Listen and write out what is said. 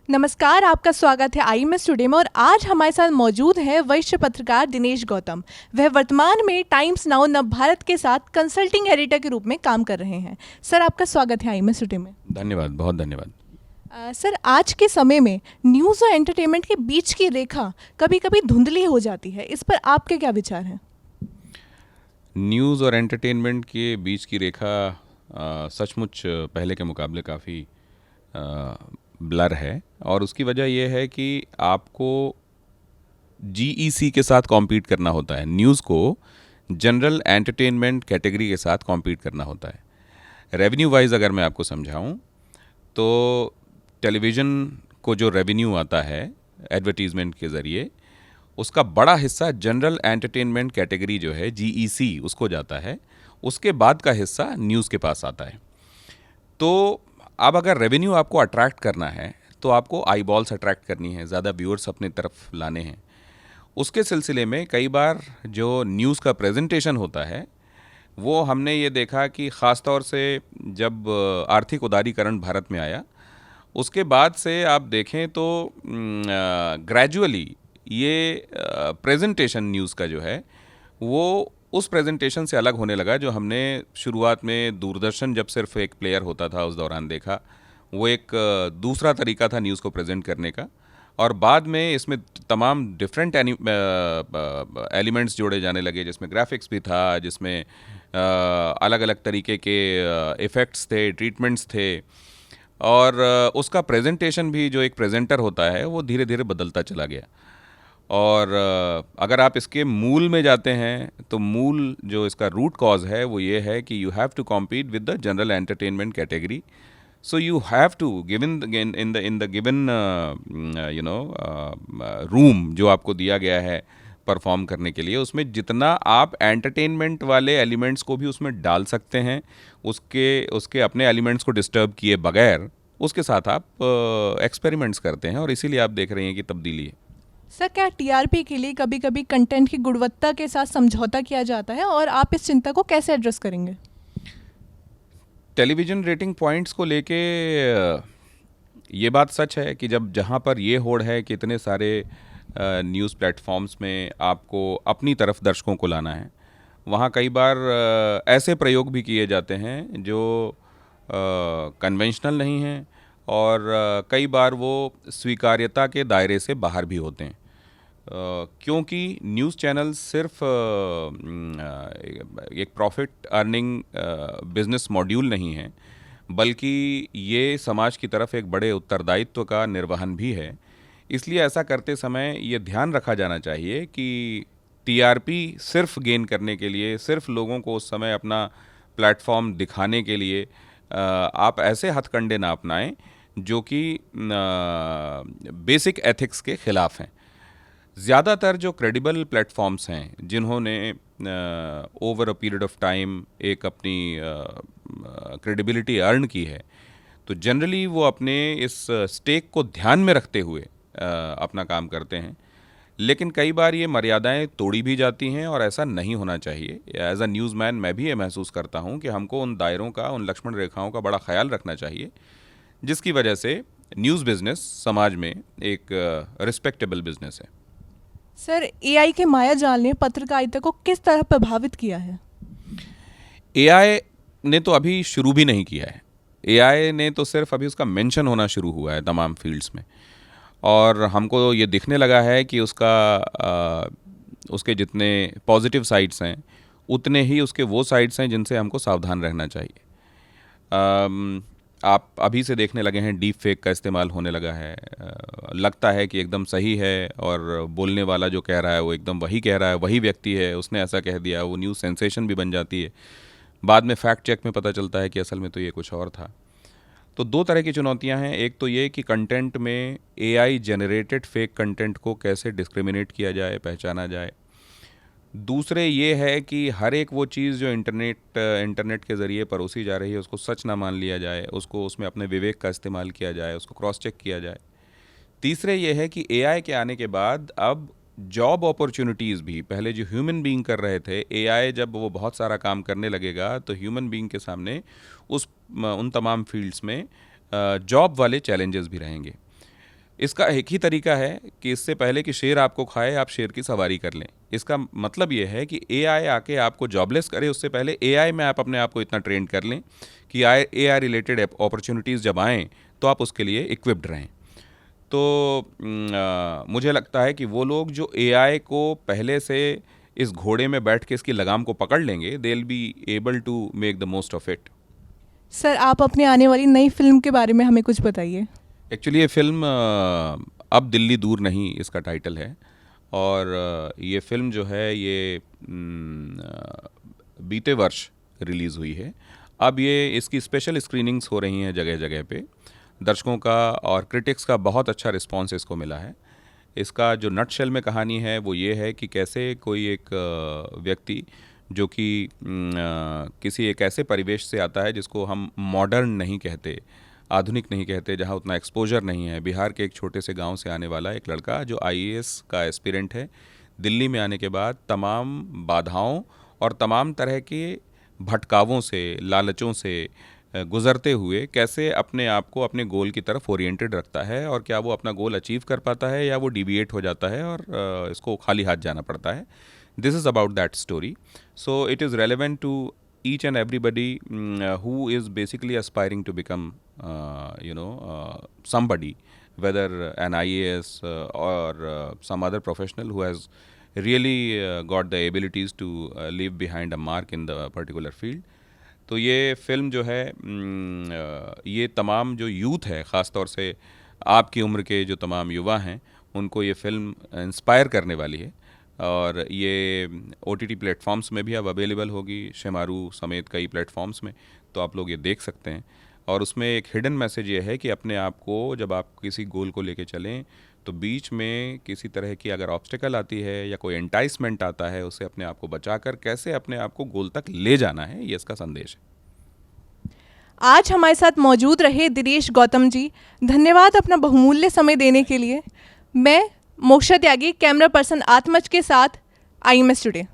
नमस्कार, आपका स्वागत है IMS टुडे में। और आज हमारे साथ मौजूद हैं वरिष्ठ पत्रकार दिनेश गौतम। वह वर्तमान में टाइम्स नाउ नवभारत के साथ कंसल्टिंग एडिटर के रूप में काम कर रहे हैं। सर, आपका स्वागत है IMS टुडे में। धन्यवाद, बहुत धन्यवाद। सर, आज के समय में न्यूज़ और एंटरटेनमेंट के बीच की रेखा कभी कभी धुंधली हो जाती है, इस पर आपके क्या विचार हैं? न्यूज़ और एंटरटेनमेंट के बीच की रेखा सचमुच पहले के मुकाबले काफ़ी ब्लर है, और उसकी वजह यह है कि आपको GEC के साथ कॉम्पीट करना होता है। न्यूज़ को जनरल एंटरटेनमेंट कैटेगरी के साथ कॉम्पीट करना होता है। रेवेन्यू वाइज अगर मैं आपको समझाऊं तो टेलीविज़न को जो रेवेन्यू आता है एडवर्टीज़मेंट के ज़रिए, उसका बड़ा हिस्सा जनरल एंटरटेनमेंट कैटेगरी जो है GEC उसको जाता है। उसके बाद का हिस्सा न्यूज़ के पास आता है। तो अब अगर रेवेन्यू आपको अट्रैक्ट करना है तो आपको आई बॉल्स अट्रैक्ट करनी है, ज़्यादा व्यूअर्स अपनी तरफ लाने हैं। उसके सिलसिले में कई बार जो न्यूज़ का प्रेजेंटेशन होता है वो हमने ये देखा कि ख़ास तौर से जब आर्थिक उदारीकरण भारत में आया, उसके बाद से आप देखें तो ग्रेजुअली ये प्रेजेंटेशन न्यूज़ का जो है वो उस प्रेजेंटेशन से अलग होने लगा जो हमने शुरुआत में दूरदर्शन जब सिर्फ एक प्लेयर होता था उस दौरान देखा। वो एक दूसरा तरीका था न्यूज़ को प्रेजेंट करने का, और बाद में इसमें तमाम डिफरेंट एलिमेंट्स जोड़े जाने लगे, जिसमें ग्राफिक्स भी था, जिसमें अलग अलग तरीके के इफ़ेक्ट्स थे, ट्रीटमेंट्स थे, और उसका प्रेजेंटेशन भी जो एक प्रेजेंटर होता है वो धीरे धीरे बदलता चला गया। और अगर आप इसके मूल में जाते हैं तो मूल जो इसका रूट कॉज है वो ये है कि you have to compete with the general entertainment category. So you have to given in the given room जो आपको दिया गया है परफॉर्म करने के लिए, उसमें जितना आप एंटरटेनमेंट वाले एलिमेंट्स को भी उसमें डाल सकते हैं, उसके अपने एलिमेंट्स को डिस्टर्ब किए बगैर उसके साथ आप एक्सपेरिमेंट्स करते हैं, और इसीलिए आप देख रहे हैं कि तब्दीली है। सर, क्या TRP के लिए कभी कभी कंटेंट की गुणवत्ता के साथ समझौता किया जाता है, और आप इस चिंता को कैसे एड्रेस करेंगे? टेलीविज़न रेटिंग पॉइंट्स को लेके ये बात सच है कि जब जहाँ पर ये होड़ है कि इतने सारे न्यूज़ प्लेटफॉर्म्स में आपको अपनी तरफ दर्शकों को लाना है, वहाँ कई बार ऐसे प्रयोग भी किए जाते हैं जो कन्वेंशनल नहीं हैं, और कई बार वो स्वीकार्यता के दायरे से बाहर भी होते हैं। क्योंकि न्यूज़ चैनल सिर्फ एक प्रॉफिट अर्निंग बिजनेस मॉड्यूल नहीं है, बल्कि ये समाज की तरफ एक बड़े उत्तरदायित्व का निर्वहन भी है। इसलिए ऐसा करते समय ये ध्यान रखा जाना चाहिए कि TRP सिर्फ गेन करने के लिए, सिर्फ लोगों को उस समय अपना प्लेटफॉर्म दिखाने के लिए आप ऐसे हथकंडे ना अपनाएं जो कि बेसिक एथिक्स के ख़िलाफ़ हैं। ज़्यादातर जो क्रेडिबल प्लेटफॉर्म्स हैं जिन्होंने over a period of time एक अपनी क्रेडिबिलिटी अर्न की है, तो जनरली वो अपने इस स्टेक को ध्यान में रखते हुए अपना काम करते हैं। लेकिन कई बार ये मर्यादाएं तोड़ी भी जाती हैं, और ऐसा नहीं होना चाहिए। एज अ न्यूज़मैन मैं भी ये महसूस करता हूँ कि हमको उन दायरों का, उन लक्ष्मण रेखाओं का बड़ा ख्याल रखना चाहिए, जिसकी वजह से न्यूज़ बिज़नेस समाज में एक रिस्पेक्टेबल बिज़नेस है। सर, AI के मायाजाल ने पत्रकारिता को किस तरह प्रभावित किया है? AI ने तो अभी शुरू भी नहीं किया है। AI ने तो सिर्फ अभी उसका मेंशन होना शुरू हुआ है तमाम फील्ड्स में, और हमको ये दिखने लगा है कि उसके जितने पॉजिटिव साइड्स हैं उतने ही उसके वो साइड्स हैं जिनसे हमको सावधान रहना चाहिए। आप अभी से देखने लगे हैं डीप फेक का इस्तेमाल होने लगा है। लगता है कि एकदम सही है, और बोलने वाला जो कह रहा है वो एकदम वही कह रहा है, वही व्यक्ति है, उसने ऐसा कह दिया, वो न्यूज़ सेंसेशन भी बन जाती है। बाद में फैक्ट चेक में पता चलता है कि असल में तो ये कुछ और था। तो दो तरह की चुनौतियां हैं। एक तो ये कि कंटेंट में AI जनरेटेड फेक कंटेंट को कैसे डिस्क्रिमिनेट किया जाए, पहचाना जाए। दूसरे ये है कि हर एक वो चीज़ जो इंटरनेट के ज़रिए परोसी जा रही है उसको सच ना मान लिया जाए, उसको उसमें अपने विवेक का इस्तेमाल किया जाए, उसको क्रॉस चेक किया जाए। तीसरे ये है कि AI के आने के बाद अब जॉब अपॉर्चुनिटीज़ भी, पहले जो ह्यूमन बीइंग कर रहे थे, AI जब वो बहुत सारा काम करने लगेगा तो ह्यूमन बीइंग के सामने उन तमाम फील्ड्स में जॉब वाले चैलेंजेस भी रहेंगे। इसका एक ही तरीका है कि इससे पहले कि शेर आपको खाए आप शेर की सवारी कर लें। इसका मतलब ये है कि एआई आके आपको जॉबलेस करे उससे पहले एआई में आप अपने आप को इतना ट्रेन कर लें कि एआई रिलेटेड अपॉर्चुनिटीज़ जब आएँ तो आप उसके लिए इक्विप्ड रहें। तो मुझे लगता है कि वो लोग जो एआई को पहले से इस घोड़े में बैठ के इसकी लगाम को पकड़ लेंगे, they will be able to make the most of it. Sir आप अपने आने वाली नई फिल्म के बारे में हमें कुछ बताइए। एक्चुअली ये फिल्म अब दिल्ली दूर नहीं इसका टाइटल है, और ये फिल्म जो है ये बीते वर्ष रिलीज़ हुई है। अब ये इसकी स्पेशल स्क्रीनिंग्स हो रही हैं जगह जगह पे। दर्शकों का और क्रिटिक्स का बहुत अच्छा रिस्पांस इसको मिला है। इसका जो नटशेल में कहानी है वो ये है कि कैसे कोई एक व्यक्ति जो कि किसी एक ऐसे परिवेश से आता है जिसको हम मॉडर्न नहीं कहते, आधुनिक नहीं कहते, जहाँ उतना एक्सपोजर नहीं है। बिहार के एक छोटे से गांव से आने वाला एक लड़का जो आईएएस का एस्पिरेंट है, दिल्ली में आने के बाद तमाम बाधाओं और तमाम तरह के भटकावों से, लालचों से गुज़रते हुए कैसे अपने आप को अपने गोल की तरफ ओरिएंटेड रखता है, और क्या वो अपना गोल अचीव कर पाता है या वो डिविएट हो जाता है और इसको खाली हाथ जाना पड़ता है। This is about that story. So it is relevant to each and everybody who is basically aspiring to become somebody, whether an IAS or some other professional who has really got the abilities to leave behind a mark in the particular field. तो ये film जो है ये तमाम जो youth है, ख़ास तौर से आपकी उम्र के जो तमाम युवा हैं, उनको ये फिल्म इंस्पायर करने वाली है। और ये OTT प्लेटफॉर्म्स में भी अब अवेलेबल होगी, शेमारू समेत कई प्लेटफॉर्म्स में, तो आप लोग ये देख सकते हैं। और उसमें एक हिडन मैसेज ये है कि अपने आप को जब आप किसी गोल को लेके चलें तो बीच में किसी तरह की अगर ऑब्स्टिकल आती है या कोई एंटाइसमेंट आता है, उससे अपने आप को बचाकर कैसे अपने आप को गोल तक ले जाना है, ये इसका संदेश है। आज हमारे साथ मौजूद रहे दिनेश गौतम जी, धन्यवाद अपना बहुमूल्य समय देने के लिए। मैं मोक्षा त्यागी, कैमरा पर्सन आत्मज के साथ IMS टुडे।